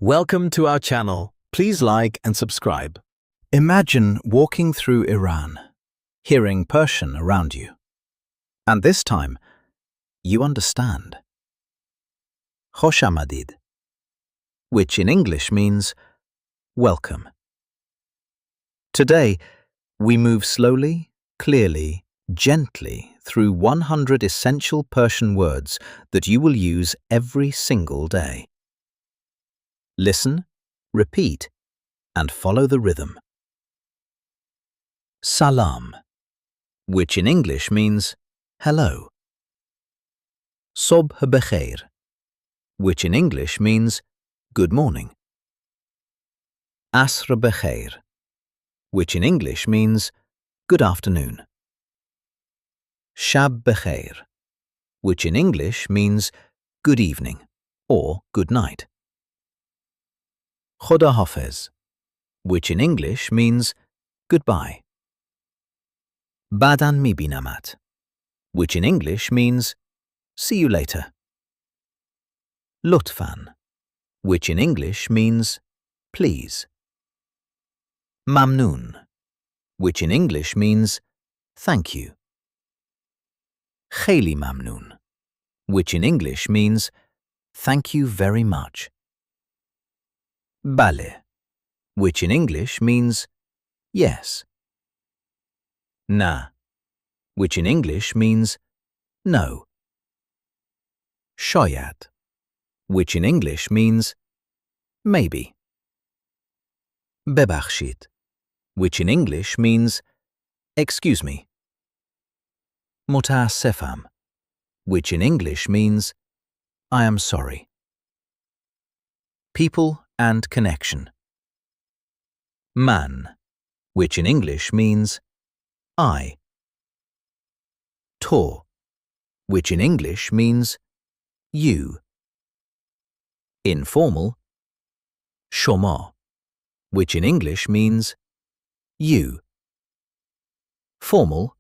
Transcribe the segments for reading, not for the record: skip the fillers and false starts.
Welcome to our channel. Please like and subscribe. Imagine walking through Iran, hearing Persian around you. And this time, you understand. Khosh amadid, which in English means welcome. Today, we move slowly, clearly, gently through 100 essential Persian words that you will use every single day. Listen, repeat, and follow the rhythm. Salam, which in English means hello. Sobh bekhair, which in English means good morning. Asr bekhair, which in English means good afternoon. Shab bekhair, which in English means good evening or good night. Khoda hafez, which in English means goodbye. Badan mibinamat, which in English means see you later. Lutfan, which in English means please. Mamnoon, which in English means thank you. Kheli mamnoon, which in English means thank you very much. Bale, which in English means yes. Na, which in English means no. Shayad, which in English means maybe. Bebakhshid, which in English means excuse me. Mutaassefam, which in English means I am sorry. People and connection. Man, which in English means I. To, which in English means you. Informal. Shoma, which in English means you. Formal.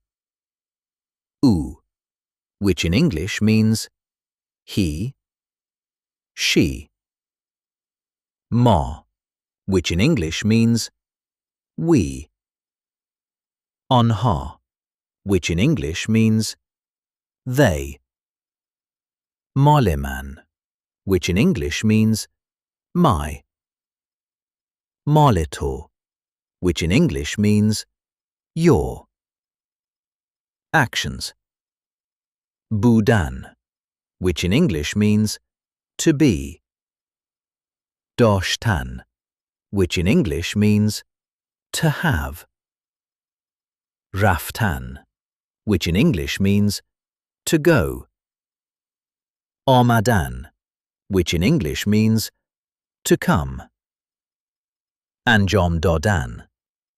U, which in English means he, she. Ma, which in English means we. Onha, which in English means they. Maleman, which in English means my. Maleto, which in English means your. Actions. Budan, which in English means to be. Dashtan, which in English means to have. Raftan, which in English means to go. Amadan, which in English means to come. Anjam dadan,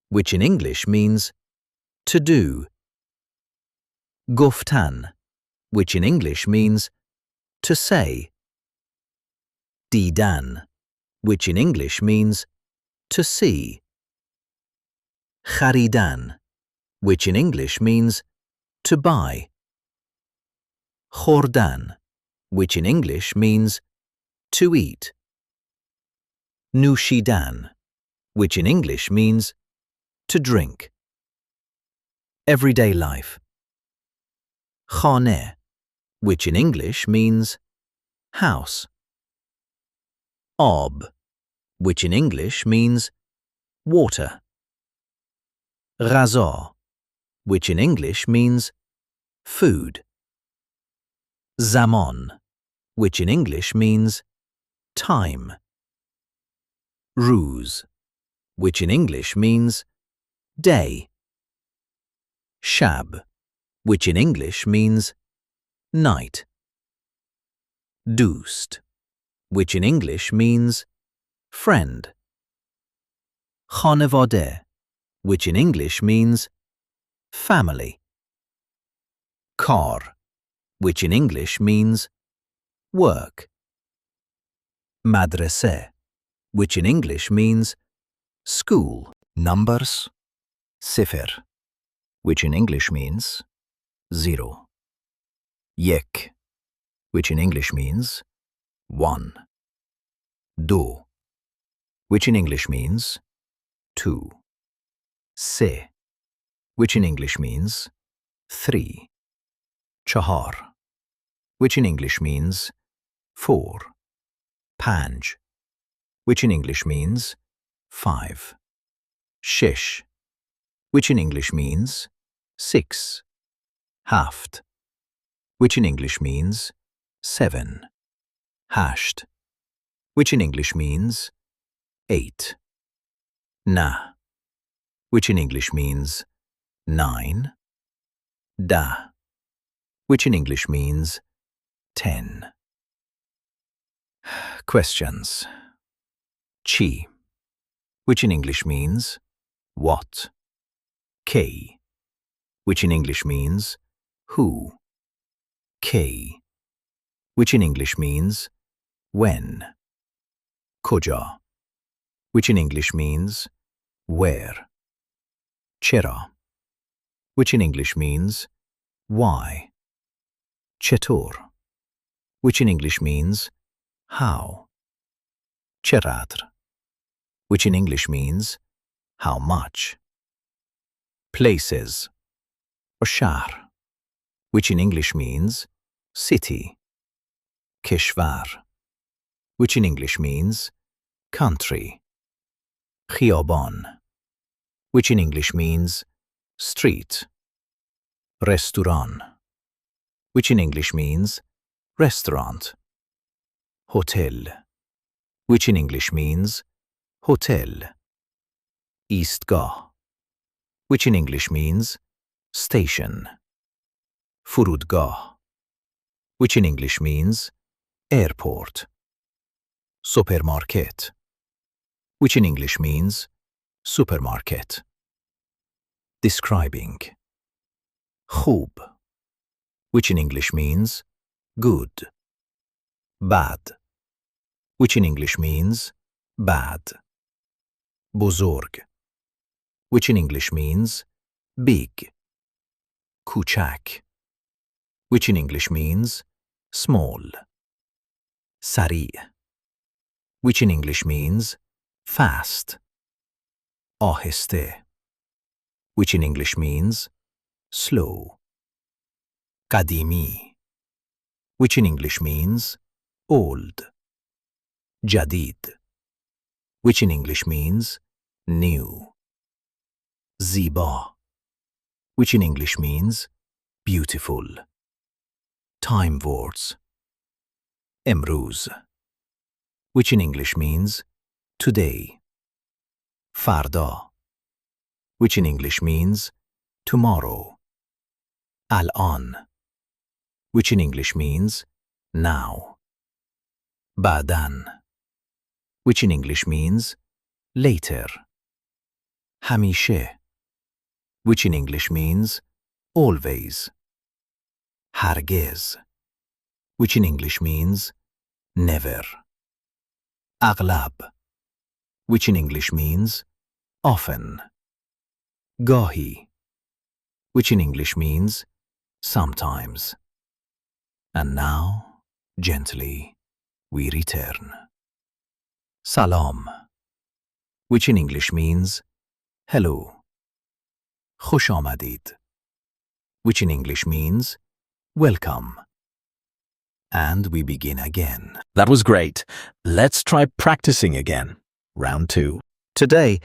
which in English means to do. Guftan, which in English means to say. Didan, which in English means to see. Kharidan, which in English means to buy. Khordan, which in English means to eat. Nushidan, which in English means to drink. Everyday life. Khane, which in English means house. Ab, which in English means water. Ghaza, which in English means food. Zaman, which in English means time. Ruz, which in English means day. Shab, which in English means night. Doost, which in English means friend. Khanevadeh, which in English means family. Kar, which in English means work. Madraseh, which in English means school. Numbers. Sifir, which in English means 0. Yek, which in English means 1. Do, which in English means 2. Se, which in English means 3. Chahar, which in English means 4. Panj, which in English means 5. Shish, which in English means 6. Haft, which in English means 7. Hasht, which in English means 8. Na, which in English means 9. Da, which in English means 10. Questions. Chi, which in English means what? K, which in English means who? K, which in English means when? Koja, which in English means where? Chera, which in English means why? Chetur, which in English means how? Cheratr, which in English means how much? Places, or shahr, which in English means city. Kishvar, which in English means country. Khiyaban, which in English means street. Restoran, which in English means restaurant. Hotel, which in English means hotel. Eastgah, which in English means station. Furudgah, which in English means airport. Supermarket, which in English means supermarket. Describing. Khub, which in English means good. Bad, which in English means bad. Buzurg, which in English means big. Kuchak, which in English means small. Sari, which in English means fast. Ahiste, which in English means slow. Kadimi, which in English means old. Jadid, which in English means new. Ziba, which in English means beautiful. Time words. Emruz, which in English means today. Farda, which in English means tomorrow. Al-an, which in English means now. Badan, which in English means later. Hamishe, which in English means always. Hargez, which in English means never. Aghlab, which in English means often. Gahi, which in English means sometimes. And now, gently, we return. Salam, which in English means hello. Khush amadid, which in English means welcome. And we begin again. That was great. Let's try practicing again. Round 2. Today,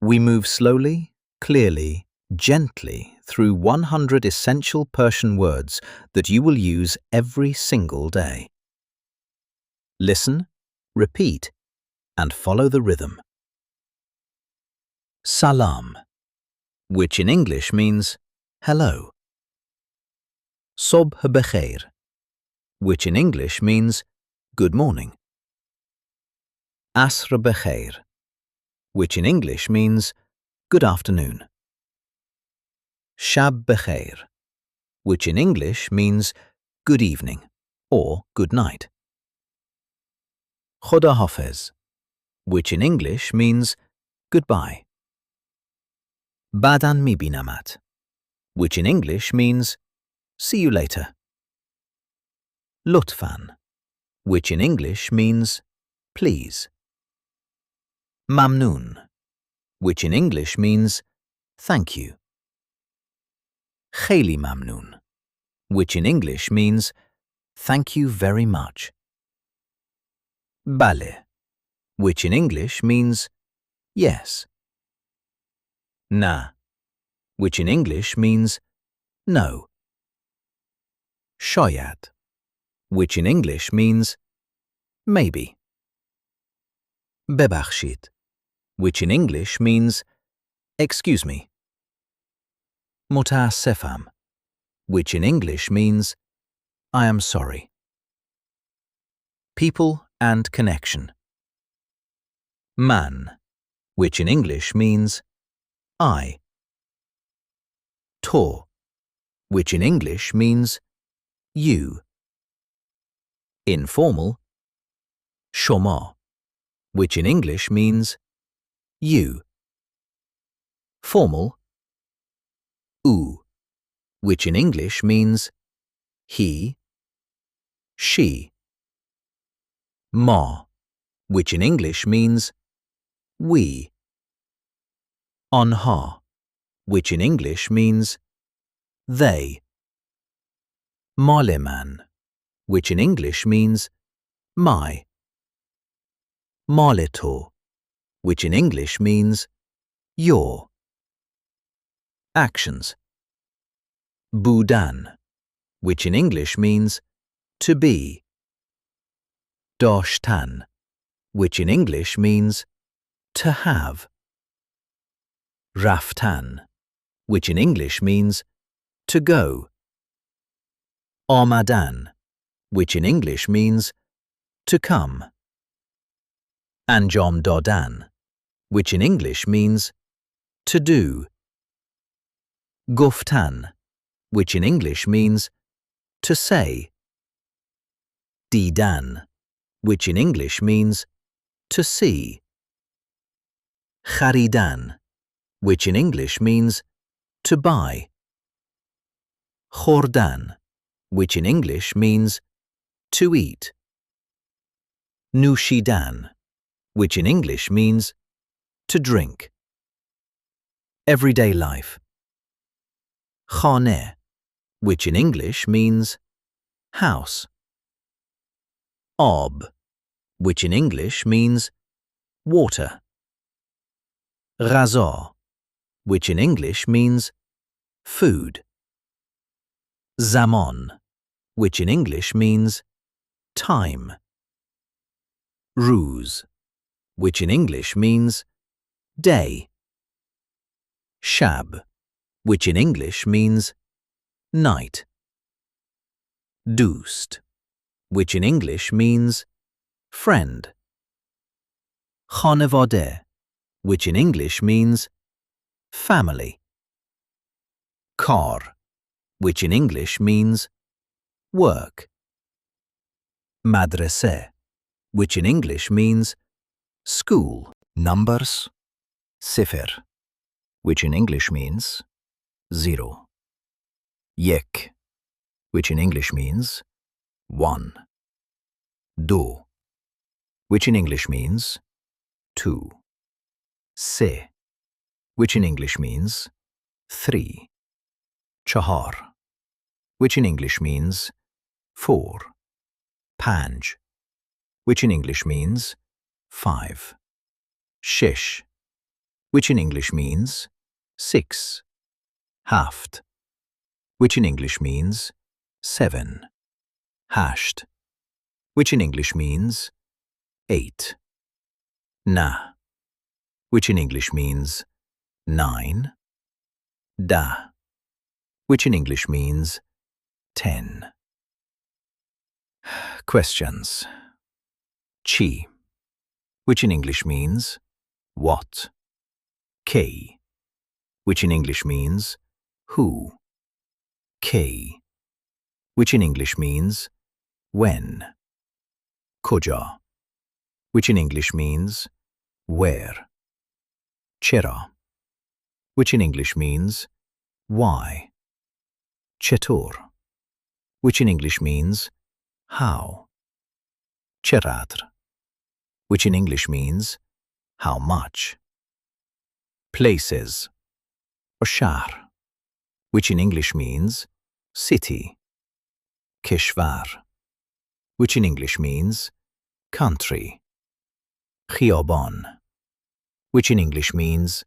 we move slowly, clearly, gently through 100 essential Persian words that you will use every single day. Listen, repeat, and follow the rhythm. Salam, which in English means hello. Sobh bekhair, which in English means good morning. Asr bekhair, which in English means good afternoon. Shab bekhair, which in English means good evening or good night. Khoda hafez, which in English means goodbye. Badan mibinamat, which in English means see you later. Lutfan, which in English means please. Mamnoon, which in English means thank you. Kheli mamnoon, which in English means thank you very much. Bale, which in English means yes. Na, which in English means no. Shayad, which in English means maybe. Bebakhshid, which in English means excuse me. Mutaasefam, which in English means I am sorry. People and connection. Man, which in English means I. To, which in English means you. Informal. Shoma, which in English means you. Formal. U, which in English means he, she. Ma, which in English means we. Onha, which in English means they. Maleman, which in English means my. Maleto, which in English means your. Actions. Budan, which in English means to be. Doshtan, which in English means to have. Raftan, which in English means to go. Amadan, which in English means to come. Anjom dodan, which in English means to do. Guftan, which in English means to say. Didan, which in English means to see. Kharidan, which in English means to buy. Khordan, which in English means to eat. Nushidan, which in English means to drink. Everyday life. Khane, which in English means house. Ab, which in English means water. Ghaza, which in English means food. Zaman, which in English means time. Ruz, which in English means day. Shab, which in English means night. Doost, which in English means friend. Khanevadeh, which in English means family. Kar, which in English means work. Madraseh, which in English means school. Numbers. Sifir, which in English means 0. Yek, which in English means 1. Do, which in English means 2. Se, which in English means 3. Chahar, which in English means 4. Panj, which in English means 5. Shish, which in English means 6. Haft, which in English means 7. Hasht, which in English means 8. Na, which in English means 9. Da, which in English means 10. Questions. Chi, which in English means what. K, which in English means who. K, which in English means when. Koja, which in English means where. Chera, which in English means why. Chetur, which in English means how. Cheratr, which in English means how much. Places, or shahr, which in English means city. Kishvar, which in English means country. Khiyaban, which in English means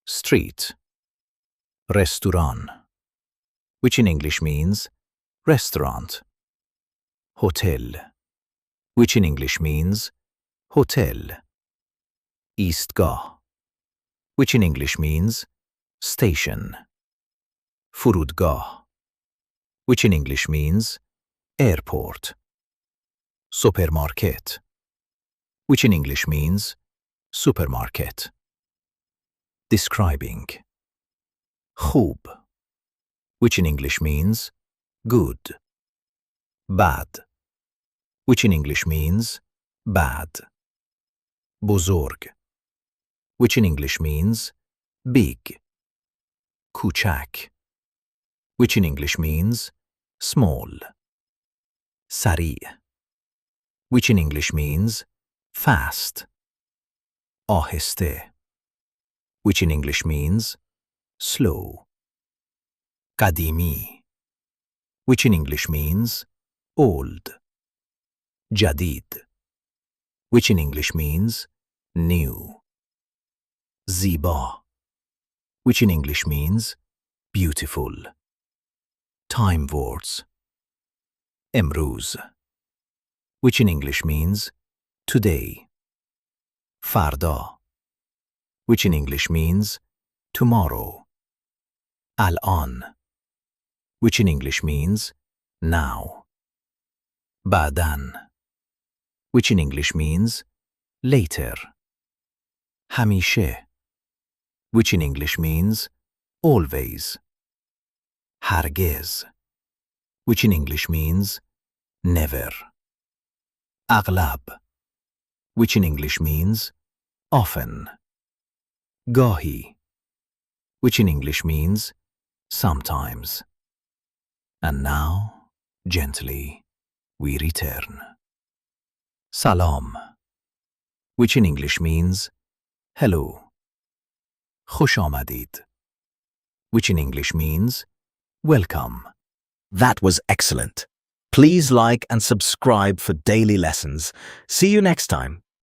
street. Restoran, which in English means restaurant. Hotel, which in English means hotel. Eastgah, which in English means station. Furudgah, which in English means airport. Supermarket, which in English means supermarket. Describing. Khub, which in English means good. Bad, which in English means bad. Buzurg, which in English means big. Kuchak, which in English means small. Sari, which in English means fast. Ahiste, which in English means slow. Kadimi, which in English means old. Jadid, which in English means new. Ziba, which in English means beautiful. Time words. Emruz, which in English means today. Farda, which in English means tomorrow. Al-an, which in English means now. Badan, which in English means later. Hamishe, which in English means always. Hargez, which in English means never. Aghlab, which in English means often. Gahi, which in English means sometimes. And now, gently, we return. Salam, which in English means hello. Khush amadid, which in English means welcome. That was excellent. Please like and subscribe for daily lessons. See you next time.